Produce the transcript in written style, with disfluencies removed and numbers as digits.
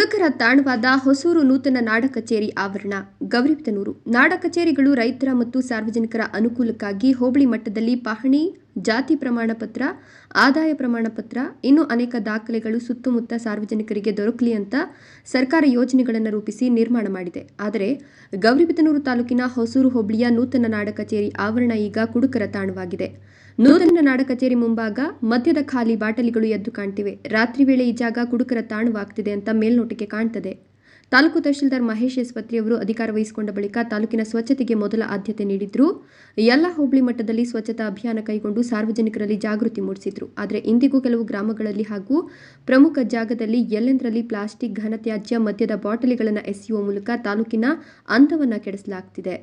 ಕುಡುಕರ ತಾಣವಾದ ಹೊಸೂರು ನೂತನ ನಾಡ ಕಚೇರಿ ಆವರಣ. ಗೌರಿಬಿದನೂರು ನಾಡ ಕಚೇರಿಗಳು ರೈತರ ಮತ್ತು ಸಾರ್ವಜನಿಕರ ಅನುಕೂಲಕ್ಕಾಗಿ ಹೋಬಳಿ ಮಟ್ಟದಲ್ಲಿ ಪಹಣಿ, ಜಾತಿ ಪ್ರಮಾಣ ಪತ್ರ, ಆದಾಯ ಪ್ರಮಾಣ ಪತ್ರ, ಇನ್ನೂ ಅನೇಕ ದಾಖಲೆಗಳು ಸುತ್ತಮುತ್ತ ಸಾರ್ವಜನಿಕರಿಗೆ ದೊರಕಲಿ ಅಂತ ಸರ್ಕಾರ ಯೋಜನೆಗಳನ್ನು ರೂಪಿಸಿ ನಿರ್ಮಾಣ ಮಾಡಿದೆ. ಆದರೆ ಗೌರಿಬಿದನೂರು ತಾಲೂಕಿನ ಹೊಸೂರು ಹೋಬಳಿಯ ನೂತನ ನಾಡ ಕಚೇರಿ ಆವರಣ ಈಗ ಕುಡುಕರ ತಾಣವಾಗಿದೆ. ನೂತನ ನಾಡ ಕಚೇರಿ ಮುಂಭಾಗ ಮದ್ಯದ ಖಾಲಿ ಬಾಟಲಿಗಳು ಎದ್ದು ಕಾಣ್ತಿವೆ. ರಾತ್ರಿ ವೇಳೆ ಈ ಜಾಗ ಕುಡುಕರ ತಾಣವಾಗ್ತಿದೆ ಅಂತ ಮೇಲ್ನೋಟಕ್ಕೆ ಕಾಣ್ತದೆ. ತಾಲೂಕು ತಹಶೀಲ್ದಾರ್ ಮಹೇಶ್ ಎಸ್ ಪತ್ರಿಯವರು ಅಧಿಕಾರ ವಹಿಸಿಕೊಂಡ ಬಳಿಕ ತಾಲೂಕಿನ ಸ್ವಚ್ಛತೆಗೆ ಮೊದಲ ಆದ್ಯತೆ ನೀಡಿದ್ರು. ಎಲ್ಲ ಹೋಬಳಿ ಮಟ್ಟದಲ್ಲಿ ಸ್ವಚ್ಛತಾ ಅಭಿಯಾನ ಕೈಗೊಂಡು ಸಾರ್ವಜನಿಕರಲ್ಲಿ ಜಾಗೃತಿ ಮೂಡಿಸಿದ್ರು. ಆದರೆ ಇಂದಿಗೂ ಕೆಲವು ಗ್ರಾಮಗಳಲ್ಲಿ ಹಾಗೂ ಪ್ರಮುಖ ಜಾಗದಲ್ಲಿ ಎಲ್ಲೆಂದರಲ್ಲಿ ಪ್ಲಾಸ್ಟಿಕ್, ಘನತ್ಯಾಜ್ಯ, ಮದ್ಯದ ಬಾಟಲಿಗಳನ್ನು ಎಸೆಯುವ ಮೂಲಕ ತಾಲೂಕಿನ ಅಂದವನ್ನು ಕೆಡಿಸಲಾಗ್ತಿದೆ.